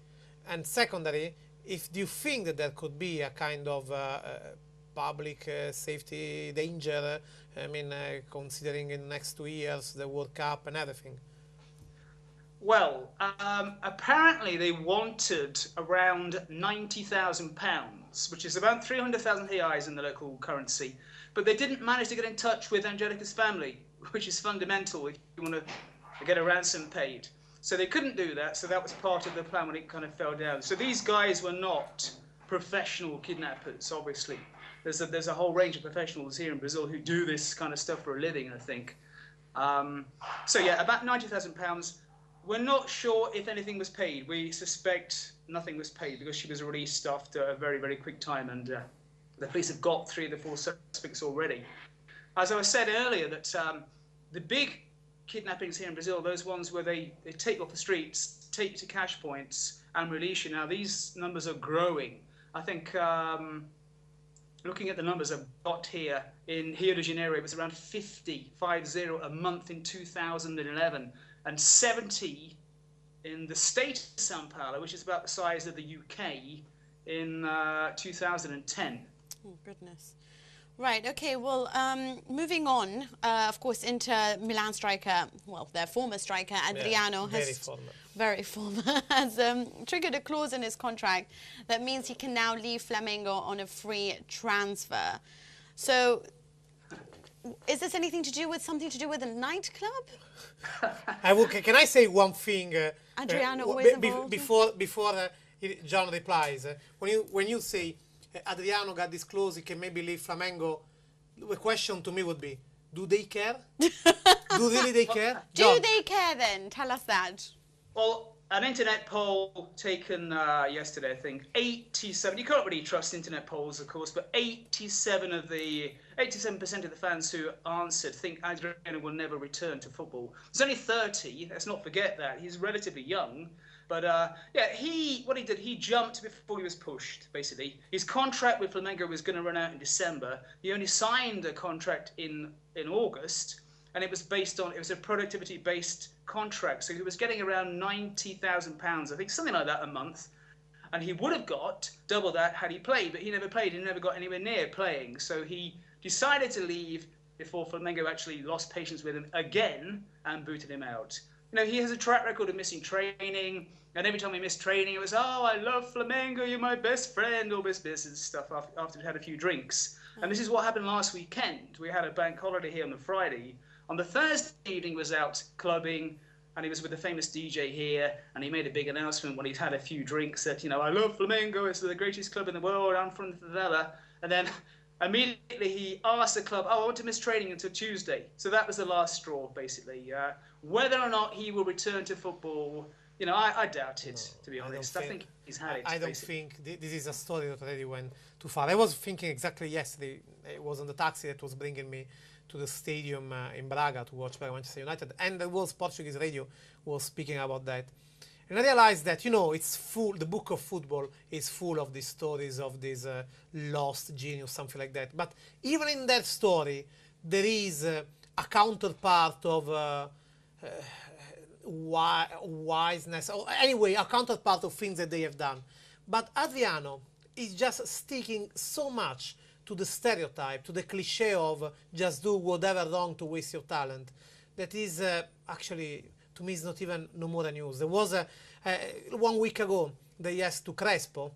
And secondary, do you think that there could be a kind of public safety danger, considering in the next 2 years the World Cup and everything? Well, apparently they wanted around £90,000, which is about 300,000 reais in the local currency. But they didn't manage to get in touch with Angelica's family, which is fundamental if you want to get a ransom paid. So they couldn't do that, so that was part of the plan when it kind of fell down. So these guys were not professional kidnappers, obviously. There's a whole range of professionals here in Brazil who do this kind of stuff for a living, I think. So yeah, about £90,000. We're not sure if anything was paid. We suspect nothing was paid because she was released after a very, very quick time, and The police have got 3 of the 4 suspects already. As I said earlier, that the big kidnappings here in Brazil, those ones where they take you off the streets, take you to cash points and release you. Now, these numbers are growing. I think, looking at the numbers I've got here, in Rio de Janeiro, it was around 50 a month in 2011, and 70 in the state of São Paulo, which is about the size of the UK, in 2010. Oh, goodness. Right, okay, well, moving on, of course, Inter Milan striker, well, their former striker, Adriano, very former, has triggered a clause in his contract that means he can now leave Flamengo on a free transfer. So, is this something to do with a nightclub? Can I say one thing? Adriano always involved? Before John replies, when you say Adriano got this clause, he can maybe leave Flamengo, the question to me would be, do they care? Do really they care? John. Do they care then? Tell us that. Well, an internet poll taken yesterday, I think, 87, you can't really trust internet polls, of course, but 87% of the fans who answered think Adriano will never return to football. There's only 30, let's not forget that. He's relatively young. But yeah, he jumped before he was pushed, basically. His contract with Flamengo was going to run out in December. He only signed a contract in August, and it was a productivity-based contract. So he was getting around £90,000, I think, something like that a month. And he would have got double that had he played, but he never played. He never got anywhere near playing. So he decided to leave before Flamengo actually lost patience with him again and booted him out. You know, he has a track record of missing training, and every time he missed training, it was, oh, I love Flamengo, you're my best friend, all this business stuff after he'd had a few drinks. And this is what happened last weekend. We had a bank holiday here on the Friday. On the Thursday evening, he was out clubbing, and he was with a famous DJ here, and he made a big announcement when he'd had a few drinks that, you know, I love Flamengo, it's the greatest club in the world, I'm from Favela. And then immediately he asked the club, oh, I want to miss training until Tuesday. So that was the last straw, basically. Whether or not he will return to football, you know, I doubt it, to be honest. I think he's had it. I don't think this is a story that already went too far. I was thinking exactly yesterday, it was on the taxi that was bringing me to the stadium in Braga to watch Manchester United, and there was Portuguese radio was speaking about that. And I realized that, you know, it's full, the book of football is full of these stories of this lost genius, something like that. But even in that story, there is a counterpart of wiseness, or anyway, a counterpart of things that they have done. But Adriano is just sticking so much to the stereotype, to the cliche of just do whatever wrong to waste your talent, that is actually, to me, is not even no more news. There was 1 week ago, they asked to Crespo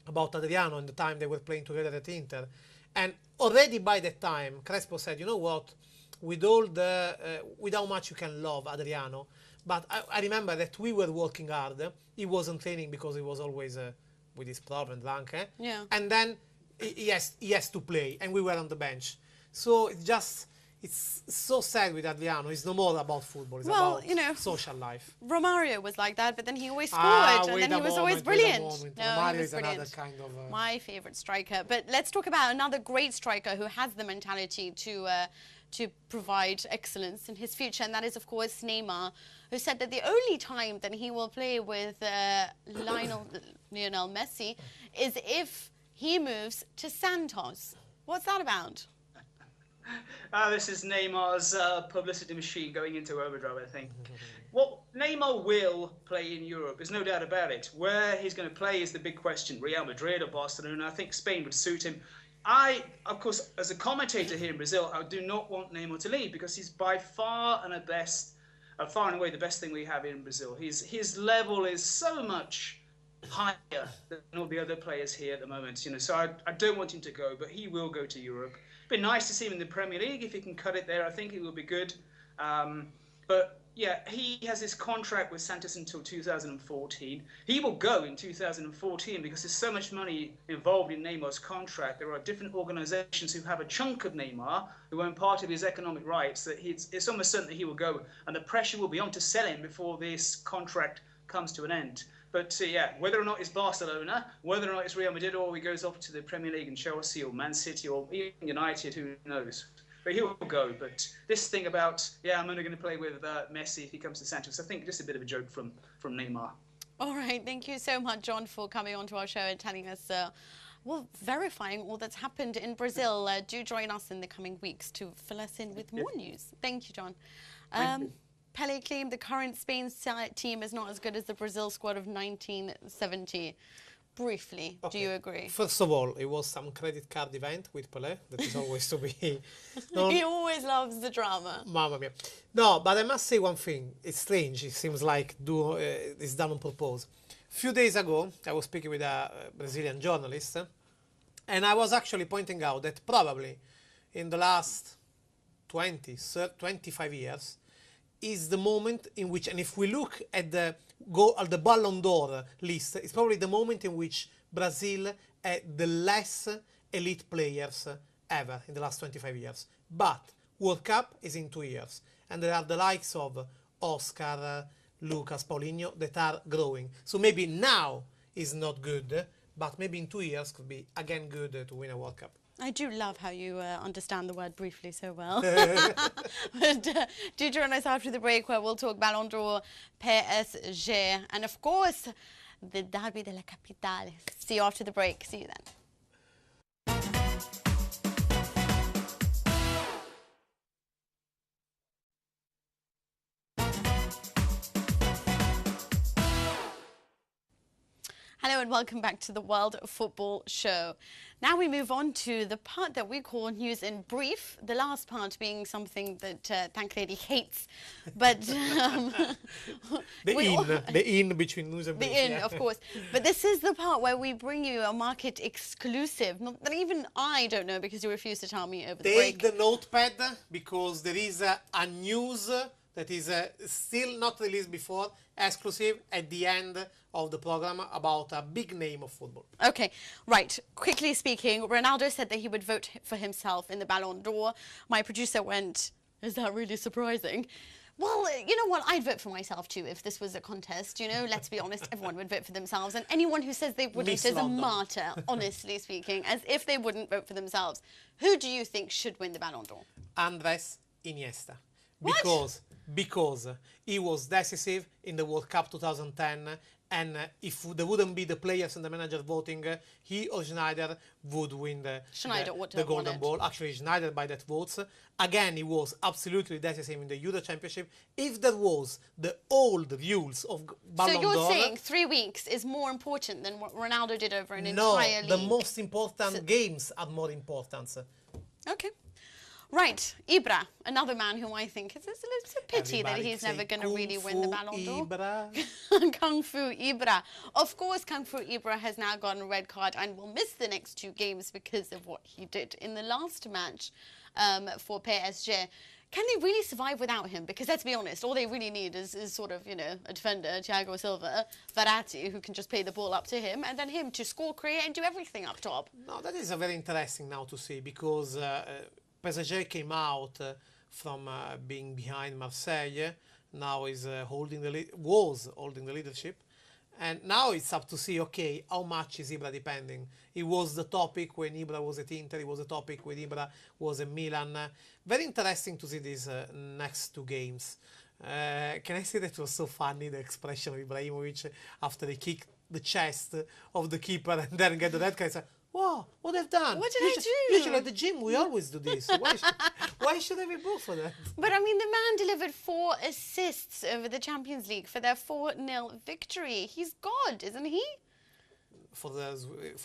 about Adriano and the time they were playing together at Inter. And already by that time, Crespo said, you know what, with how much you can love Adriano, but I remember that we were working hard. He wasn't training because he was always with his problem, drunk. Yeah. And then he has to play, and we were on the bench. So it's so sad with Adriano. It's no more about football. It's about, you know, social life. Romario was like that, but then he always scored, and then he was always brilliant. No, Romario is another kind of... my favourite striker. But let's talk about another great striker who has the mentality to provide excellence in his future, and that is, of course, Neymar, who said that the only time that he will play with Lionel Messi is if he moves to Santos. What's that about? This is Neymar's publicity machine going into overdrive, I think. Well, Neymar will play in Europe, there's no doubt about it. Where he's going to play is the big question. Real Madrid or Barcelona. I think Spain would suit him. Of course, as a commentator here in Brazil, I do not want Neymar to leave because he's by far and away the best thing we have in Brazil. His level is so much higher than all the other players here at the moment. You know, so I don't want him to go, but he will go to Europe. It'd be nice to see him in the Premier League if he can cut it there. I think he will be good. But yeah, he has this contract with Santos until 2014. He will go in 2014 because there's so much money involved in Neymar's contract. There are different organizations who have a chunk of Neymar, who own part of his economic rights, that it's almost certain that he will go. And the pressure will be on to sell him before this contract comes to an end. But yeah, whether or not it's Barcelona, whether or not it's Real Madrid, or he goes off to the Premier League and Chelsea or Man City or even United, who knows? But he'll go. But this thing about, yeah, I'm only going to play with Messi if he comes to Santos, I think just a bit of a joke from Neymar. All right, thank you so much, John, for coming onto our show and telling us, well, verifying all that's happened in Brazil. Do join us in the coming weeks to fill us in with more news. Thank you, John. Thank you. Pele claimed the current Spain team is not as good as the Brazil squad of 1970. Briefly, do you agree? First of all, it was some credit card event with Pelé. That is always to be He always loves the drama. Mamma mia. No, but I must say one thing. It's strange. It seems like it's done on purpose. A few days ago, I was speaking with a Brazilian journalist, and I was actually pointing out that probably in the last 25 years, is the moment in which, and if we look at the Ballon d'Or list, it's probably the moment in which Brazil had the less elite players ever in the last 25 years. But World Cup is in 2 years, and there are the likes of Oscar, Lucas, Paulinho that are growing. So maybe now is not good, but maybe in 2 years could be again good to win a World Cup. I do love how you understand the word briefly so well. But do join us after the break where we'll talk Ballon d'Or, PSG, and of course, the Derby de la Capitale. See you after the break. See you then. Hello and welcome back to the World Football Show. Now we move on to the part that we call News in Brief, the last part being something that Tancredi hates. But the in between news and brief. The in, of course. But this is the part where we bring you a market exclusive, not that even I don't know because you refuse to tell me over the break. Take the notepad because there is a news that is still not released before, exclusive at the end of the program about a big name of football. Okay, right. Quickly speaking, Ronaldo said that he would vote for himself in the Ballon d'Or. My producer went, is that really surprising? Well, you know what? I'd vote for myself too if this was a contest, you know? Let's be honest, everyone would vote for themselves. And anyone who says they wouldn't is a martyr, honestly speaking, as if they wouldn't vote for themselves. Who do you think should win the Ballon d'Or? Andres Iniesta. What? Because he was decisive in the World Cup 2010, and if there wouldn't be the players and the manager voting, he or Schneider would win the Golden Ball. Actually, Schneider by that votes. Again, he was absolutely decisive in the Euro Championship. If there was the old rules of Ballon d'Or... So you're saying 3 weeks is more important than what Ronaldo did over an entire league? No, the most important games are more important. Okay. Right, Ibra, another man who I think it's a pity that he's never going to really win the Ballon d'Or. Kung Fu Ibra. Of course, Kung Fu Ibra has now gotten a red card and will miss the next 2 games because of what he did in the last match for PSG. Can they really survive without him? Because let's be honest, all they really need is sort of, you know, a defender, Thiago Silva, Verratti, who can just play the ball up to him, and then him to score, create, and do everything up top. No, that is a very interesting now to see because... PSG came out from being behind Marseille, now is was holding the leadership, and now it's up to see, okay, how much is Ibra depending? It was the topic when Ibra was at Inter, it was a topic when Ibra was at Milan. Very interesting to see these next 2 games. Can I say that it was so funny, the expression of Ibrahimovic after he kicked the chest of the keeper and then get the red card? Wow, what have done? What did I do? Usually at the gym, we always do this. Why should I be booked for that? But, I mean, the man delivered 4 assists over the Champions League for their 4-0 victory. He's God, isn't he? For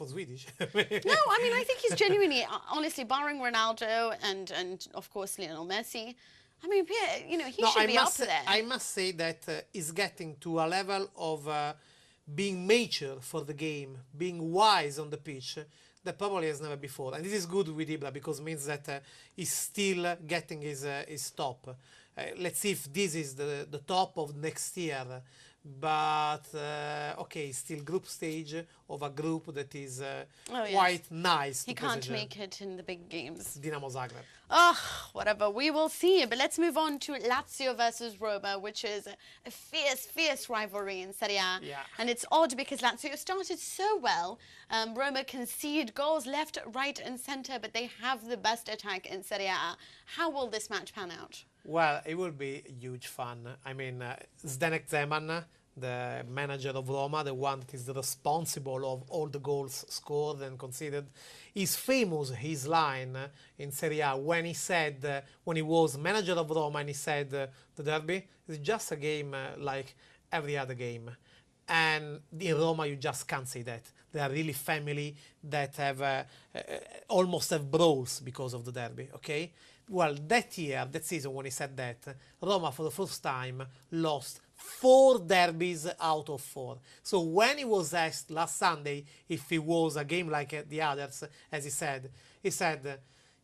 Swedish. No, I mean, I think he's genuinely, honestly, barring Ronaldo and of course, Lionel Messi, I mean, you know, he should be up there. I must say that he's getting to a level of... being mature for the game, being wise on the pitch, that probably has never before. And this is good with Ibra because it means that he's still getting his top. Let's see if this is the top of next year but okay, still group stage of a group that is Oh, yes. quite nice. He to can't PSG. make it in the big games. Dinamo Zagreb. Oh, whatever. We will see. But let's move on to Lazio versus Roma, which is a fierce, fierce rivalry in Serie A. Yeah. And it's odd because Lazio started so well. Roma concede goals left, right and centre, but they have the best attack in Serie A. How will this match pan out? Well, it will be huge fun. I mean, Zdenek Zeman, the manager of Roma, the one that is responsible of all the goals scored and conceded, is famous, his line in Serie A when he said, when he was manager of Roma, and he said, the derby is just a game like every other game. And in Roma, you just can't say that. They are really family that have almost have brawls because of the derby, okay? Well, that year, that season, when he said that, Roma, for the first time, lost 4 derbies out of 4. So when he was asked last Sunday if it was a game like the others, as he said,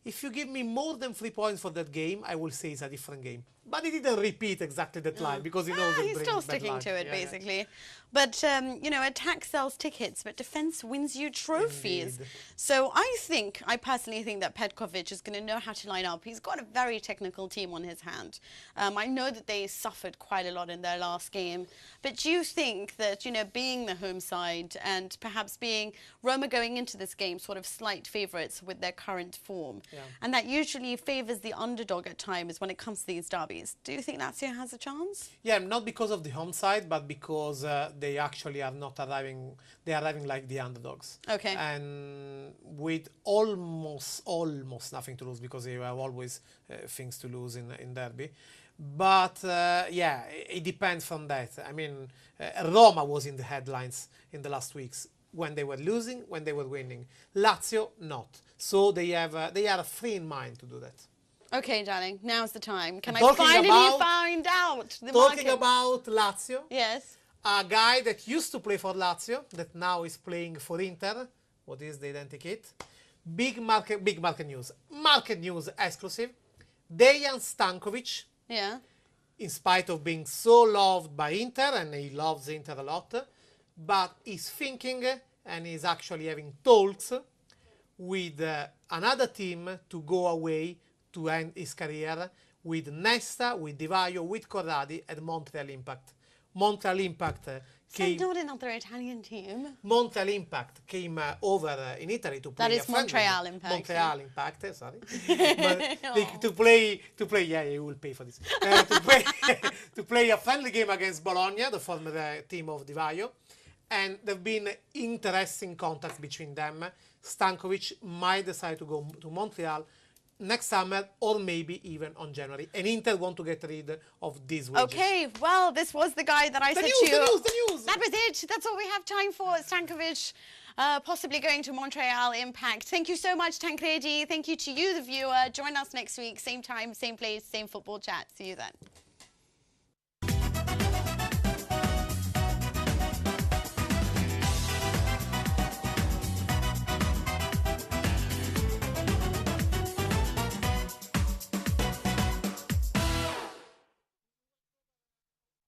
if you give me more than 3 points for that game, I will say it's a different game. But he didn't repeat exactly that line because he knows it He's brings still bad sticking luck. to it, Yeah, basically. But, you know, attack sells tickets, but defence wins you trophies. Indeed. So I personally think that Petkovic is going to know how to line up. He's got a very technical team on his hand. I know that they suffered quite a lot in their last game. But do you think that, you know, being the home side and perhaps being Roma going into this game sort of slight favourites with their current form, and that usually favours the underdog at times when it comes to these derbies, do you think Lazio has a chance? Yeah, not because of the home side, but because they actually are not arriving. They are arriving like the underdogs. Okay. And with almost nothing to lose because they have always things to lose in derby. But yeah, it depends from that. I mean, Roma was in the headlines in the last weeks when they were losing, when they were winning. Lazio not. So they are free in mind to do that. Okay, darling, now's the time. Can I Talking finally about- find out the Talking market? about Lazio, Yes. a guy that used to play for Lazio, that now is playing for Inter. What is the identikit? Big market news. Market news exclusive. Dejan Stankovic, Yeah. in spite of being so loved by Inter, and he loves Inter a lot, but he's thinking and he's actually having talks with another team to go away to end his career with Nesta, with Di Vaio, with Corradi at Montreal Impact. Montreal Impact So not another Italian team. Montreal Impact came over in Italy to play. That is a friendly Montreal game. Impact, Montreal Impact, sorry. But to play. Yeah, you will pay for this. To play a friendly game against Bologna, the former team of Di Vaio, and there've been interesting contacts between them. Stankovic might decide to go to Montreal next summer or maybe even on January. And Inter want to get rid of these wages. Okay, well, this was the guy that I said to you. The news! That was it. That's all we have time for. Stankovic possibly going to Montreal Impact. Thank you so much, Tancredi. Thank you to you, the viewer. Join us next week. Same time, same place, same football chat. See you then.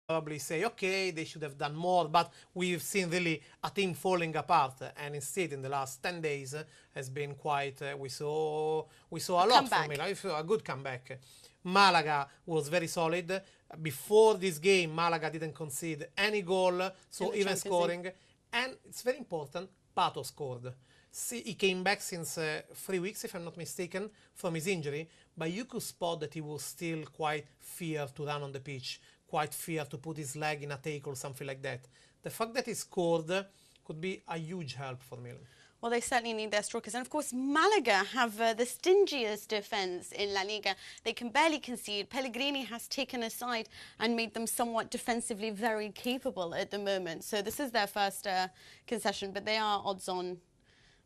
Probably say, okay, they should have done more, but we've seen really a team falling apart, and instead in the last 10 days has been quite, we saw a lot comeback. from Milan. We saw a good comeback. Malaga was very solid. Before this game, Malaga didn't concede any goal, so In the even Champions scoring. And it's very important, Pato scored. See, he came back since 3 weeks, if I'm not mistaken, from his injury, but you could spot that he was still quite feared to run on the pitch, quite feared to put his leg in a take or something like that. The fact that he scored could be a huge help for Milan. Well, they certainly need their strikers. And, of course, Malaga have the stingiest defence in La Liga. They can barely concede. Pellegrini has taken a side and made them somewhat defensively very capable at the moment. So this is their first concession, but they are odds on.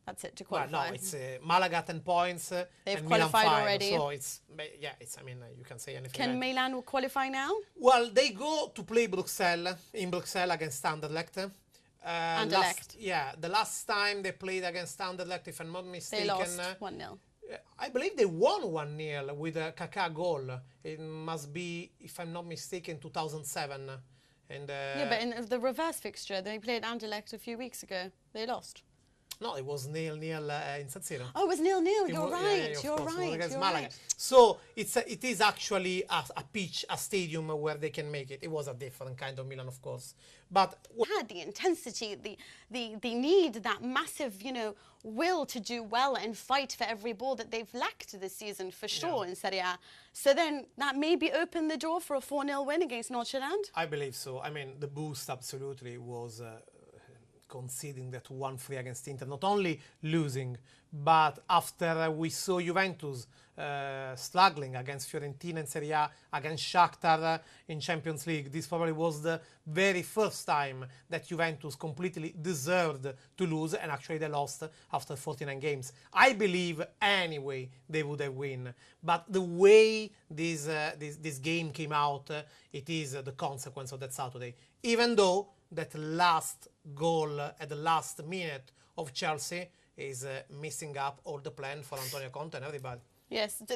That's it to Well, qualify. no, it's Malaga 10 points They've and Milan qualified 5. already. So it's, yeah, it's, I mean, you can say anything. Can Milan qualify now? Well, they go to play Brussels, in Brussels against Anderlecht. Anderlecht. The last time they played against Anderlecht, if I'm not They mistaken, lost 1-0. I believe they won 1-0 with a Kaká goal. It must be, if I'm not mistaken, 2007. And yeah, but in the reverse fixture, they played Anderlecht a few weeks ago. They lost. no, it was 0-0 in San Siro. Oh, it was 0-0. It You're was- yeah, right. yeah, of You're course, it was right. against You're Malaga. right. So it is actually a pitch, a stadium where they can make it. It was a different kind of Milan, of course. But Had the intensity, the need, that massive, will to do well and fight for every ball that they've lacked this season for sure in Serie A. So then that maybe opened the door for a 4-0 win against Nordsjælland. I believe so. I mean, the boost absolutely was conceding that 1-3 against Inter, not only losing, but after we saw Juventus struggling against Fiorentina in Serie A, against Shakhtar in Champions League, this probably was the very first time that Juventus completely deserved to lose, and actually they lost after 49 games. I believe anyway they would have won, but the way this game came out, it is the consequence of that Saturday. Even though that last goal at the last minute of Chelsea is messing up all the plan for Antonio Conte and everybody. Yes, so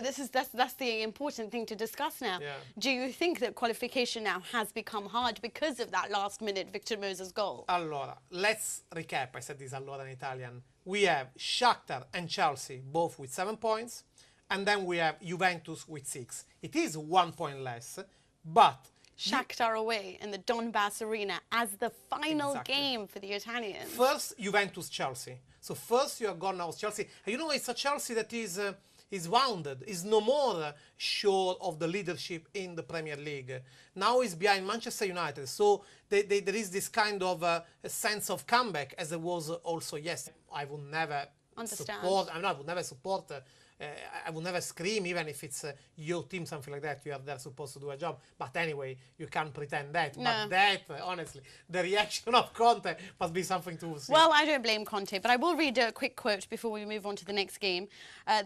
that's the important thing to discuss now. Yeah. Do you think that qualification now has become hard because of that last-minute Victor Moses goal? Allora, let's recap. I said this allora in Italian. We have Shakhtar and Chelsea both with 7 points, and then we have Juventus with 6. It is 1 point less, but Shakhtar away in the Donbass Arena as the final Exactly. game for the Italians. first Juventus-Chelsea. So first you are gone now Chelsea. And you know, it's a Chelsea that is wounded, is no more sure of the leadership in the Premier League. Now is behind Manchester United. So there is this kind of a sense of comeback, as there was also yesterday. I would never Understand. support. I would never support. I would never scream, even if it's your team, something like that. You are there supposed to do a job. But anyway, you can't pretend that. No. But that, honestly, the reaction of Conte must be something to see. Well, I don't blame Conte, but I will read a quick quote before we move on to the next game.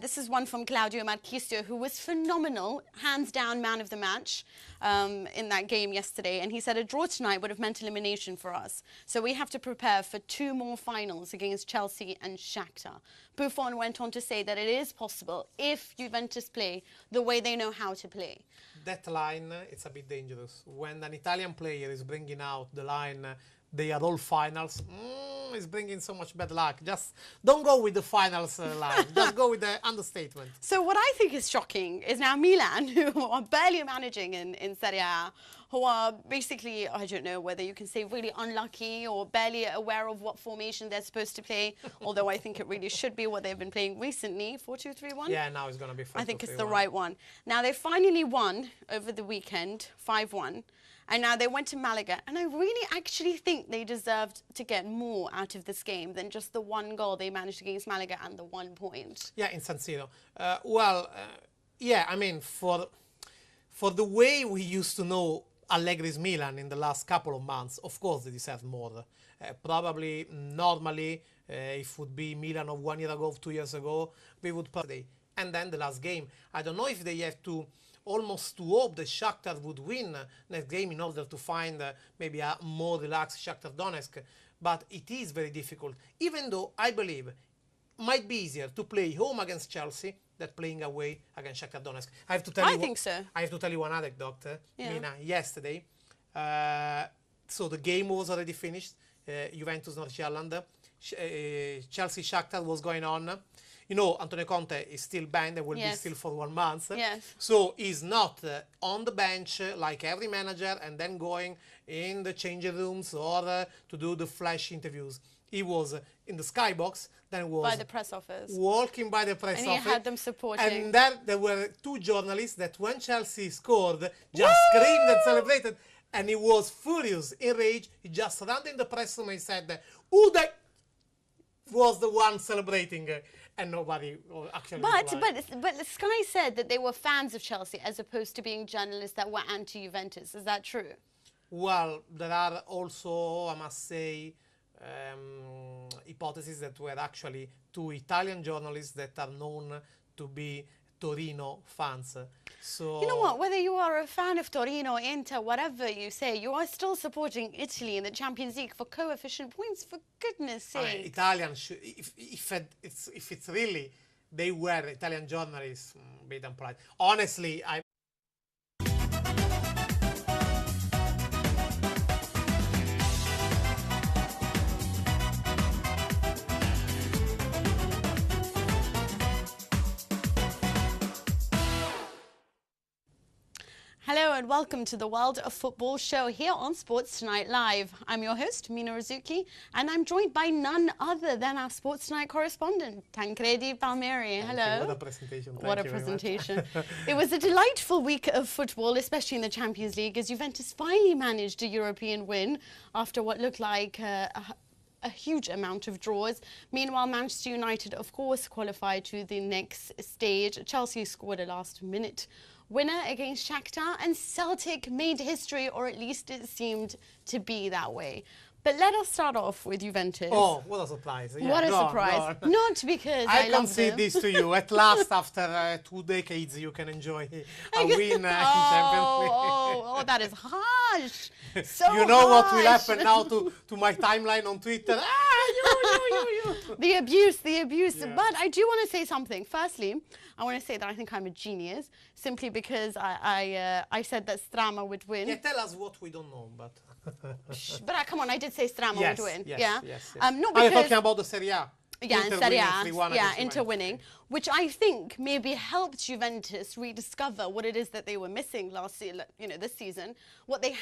This is one from Claudio Marchisio, who was phenomenal, hands down man of the match in that game yesterday. And he said a draw tonight would have meant elimination for us. So we have to prepare for 2 more finals against Chelsea and Shakhtar. Buffon went on to say that it is possible if Juventus play the way they know how to play. That line, it's a bit dangerous. When an Italian player is bringing out the line, they are all finals, it's bringing so much bad luck. Just don't go with the finals line. Just go with the understatement. So what I think is shocking is now Milan, who are barely managing in Serie A, who are basically, I don't know whether you can say really unlucky or barely aware of what formation they're supposed to play, although I think it really should be what they've been playing recently, 4-2-3-1? Yeah, now it's going to be 4-2-3-1. I think it's the right one. Now, they finally won over the weekend, 5-1. And now they went to Malaga. And I really actually think they deserved to get more out of this game than just the 1 goal they managed against Malaga and the 1 point. Yeah, in San Siro. Yeah, I mean, for the way we used to know Allegri's Milan in the last couple of months, of course they deserve more. Probably, normally, if it would be Milan of 1 year ago, 2 years ago, we would play. And then the last game. I don't know if they have to almost to hope that Shakhtar would win next game in order to find maybe a more relaxed Shakhtar Donetsk. But it is very difficult, even though I believe it might be easier to play home against Chelsea than playing away against Shakhtar Donetsk. I have to tell you. I think so. I have to tell you one anecdote, Yeah. Mina. Yesterday, so the game was already finished. Juventus Nordsjælland, Chelsea Shakhtar was going on. You know, Antonio Conte is still banned and will be still for 1 month. Yes. So he's not on the bench like every manager and then going in the changing rooms or to do the flash interviews. He was in the skybox, then was By the press office. walking by the press And office. he had them supporting. And then there were 2 journalists that when Chelsea scored, just screamed and celebrated. And he was furious, enraged. He just ran in the press room and said, who the was the one celebrating? And nobody actually replied. But Sky said that they were fans of Chelsea as opposed to being journalists that were anti-Juventus. Is that true? Well, there are also, I must say, hypotheses that were actually 2 Italian journalists that are known to be Torino fans. So You know what? Whether you are a fan of Torino, Inter, whatever you say, you are still supporting Italy in the Champions League for coefficient points, for goodness sake. Italian, if it's really they were Italian journalists, be them polite. Honestly, Hello and welcome to the World of Football show here on Sports Tonight Live. I'm your host, Mina Rzouki, and I'm joined by none other than our Sports Tonight correspondent, Tancredi Palmeri. Hello. What a presentation. What a presentation. It was a delightful week of football, especially in the Champions League, as Juventus finally managed a European win after what looked like a huge amount of draws. Meanwhile, Manchester United, of course, qualified to the next stage. Chelsea scored a last-minute winner against Shakhtar, and Celtic made history, or at least it seemed to be that way. But let us start off with Juventus. Oh, what a surprise. Yeah, what a go surprise. on, go on. Not because I love concede them. this to you. At last, after 2 decades, you can enjoy a win in Champions League. Oh, that is harsh. So you know what will harsh. happen now to my timeline on Twitter? You. The abuse. Yeah. But I do want to say something. Firstly, I want to say that I think I'm a genius, simply because I said that Strama would win. Yeah, tell us what we don't know, but... But come on, I did say Strama would win. Yes. Not Are you because... talking about the Serie A? Yeah, in Serie A, yeah, Inter winning, which I think maybe helped Juventus rediscover what it is that they were missing this season. What they